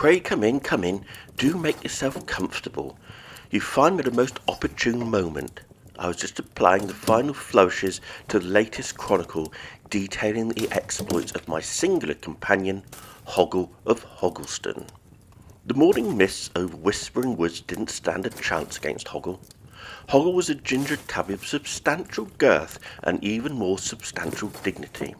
Pray come in, come in. Do make yourself comfortable. You find me at a most opportune moment. I was just applying the final flourishes to the latest chronicle detailing the exploits of my singular companion, Hoggle of Hoggleston. The morning mists over Whispering Woods didn't stand a chance against Hoggle. Hoggle was a ginger tabby of substantial girth and even more substantial dignity.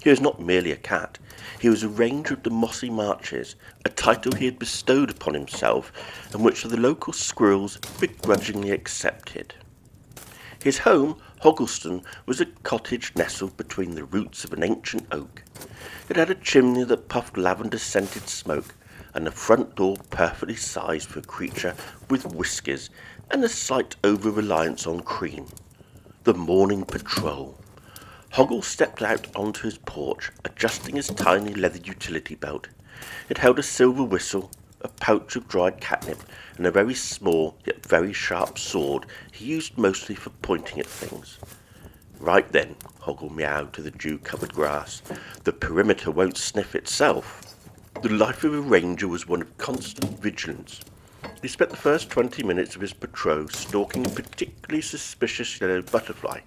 He was not merely a cat, he was a ranger of the Mossy Marches, a title he had bestowed upon himself and which the local squirrels begrudgingly accepted. His home, Hoggleston, was a cottage nestled between the roots of an ancient oak. It had a chimney that puffed lavender-scented smoke, and a front door perfectly sized for a creature with whiskers and a slight over-reliance on cream. The morning patrol. Hoggle stepped out onto his porch, adjusting his tiny leather utility belt. It held a silver whistle, a pouch of dried catnip, and a very small yet very sharp sword he used mostly for pointing at things. Right then, Hoggle meowed to the dew-covered grass, the perimeter won't sniff itself. The life of a ranger was one of constant vigilance. He spent the first 20 minutes of his patrol stalking a particularly suspicious yellow butterfly.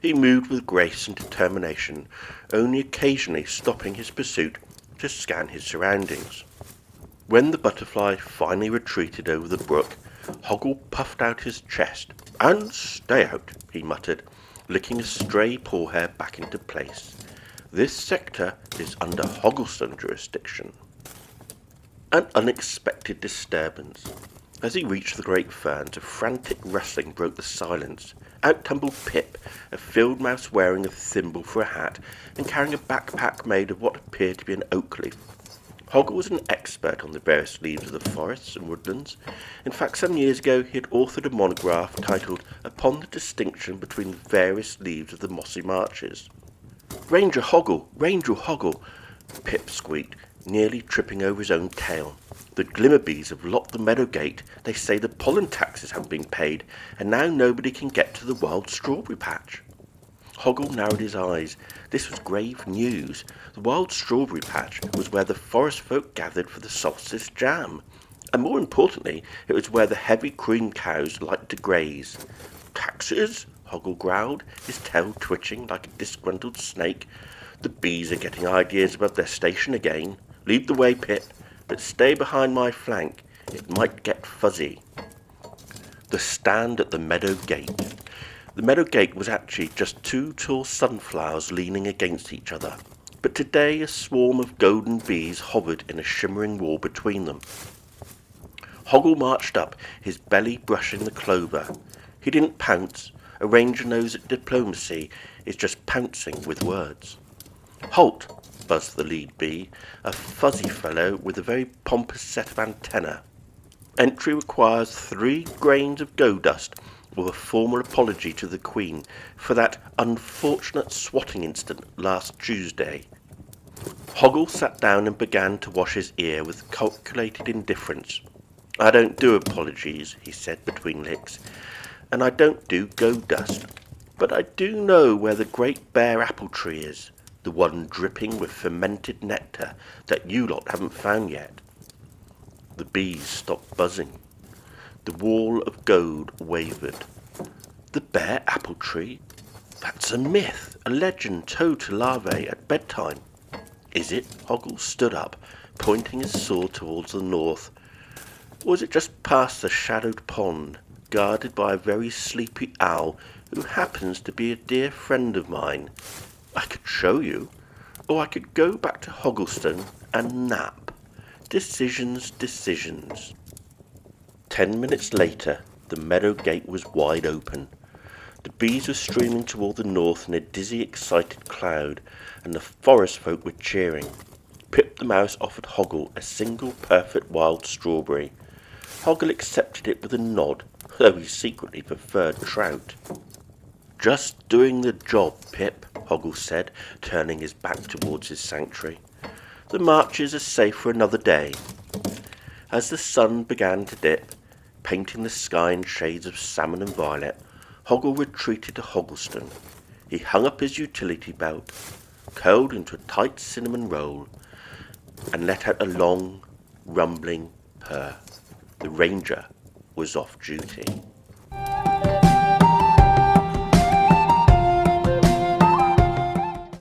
He moved with grace and determination, only occasionally stopping his pursuit to scan his surroundings. When the butterfly finally retreated over the brook, Hoggle puffed out his chest. "And stay out," he muttered, licking a stray paw hair back into place. "This sector is under Hoggleston jurisdiction." An unexpected disturbance. As he reached the great ferns, a frantic rustling broke the silence. Out tumbled Pip, a field mouse wearing a thimble for a hat and carrying a backpack made of what appeared to be an oak leaf. Hoggle was an expert on the various leaves of the forests and woodlands. In fact, some years ago he had authored a monograph titled "Upon the Distinction between the Various Leaves of the Mossy Marches." "Ranger Hoggle! Ranger Hoggle!" Pip squeaked, nearly tripping over his own tail. "The Glimmerbees have locked the meadow gate. They say the pollen taxes haven't been paid, and now nobody can get to the wild strawberry patch." Hoggle narrowed his eyes. This was grave news. The wild strawberry patch was where the forest folk gathered for the solstice jam, and more importantly, it was where the heavy cream cows liked to graze. "Taxes?" Hoggle growled, his tail twitching like a disgruntled snake. "The bees are getting ideas above their station again. Lead the way, Pip, but stay behind my flank. It might get fuzzy." The stand at the meadow gate. The meadow gate was actually just two tall sunflowers leaning against each other, but today a swarm of golden bees hovered in a shimmering wall between them. Hoggle marched up, his belly brushing the clover. He didn't pounce. A ranger knows that diplomacy is just pouncing with words. "Halt!" buzzed the lead bee, a fuzzy fellow with a very pompous set of antennae. "Entry requires 3 grains of go-dust, with a formal apology to the Queen for that unfortunate swatting incident last Tuesday." Hoggle sat down and began to wash his ear with calculated indifference. "I don't do apologies," he said between licks, "and I don't do go-dust. But I do know where the great bare apple tree is, the one dripping with fermented nectar that you lot haven't found yet." The bees stopped buzzing. The wall of gold wavered. "The bare apple tree? That's a myth, a legend told to larvae at bedtime." "Is it?" Hoggle stood up, pointing his sword towards the north. "Or is it just past the shadowed pond, guarded by a very sleepy owl who happens to be a dear friend of mine? I could show you, or I could go back to Hoggleston and nap. Decisions, decisions." 10 minutes later, the meadow gate was wide open. The bees were streaming toward the north in a dizzy, excited cloud, and the forest folk were cheering. Pip the mouse offered Hoggle a single perfect wild strawberry. Hoggle accepted it with a nod, though he secretly preferred trout. "Just doing the job, Pip," Hoggle said, turning his back towards his sanctuary. "The marches are safe for another day." As the sun began to dip, painting the sky in shades of salmon and violet, Hoggle retreated to Hoggleston. He hung up his utility belt, curled into a tight cinnamon roll, and let out a long, rumbling purr. The ranger was off duty.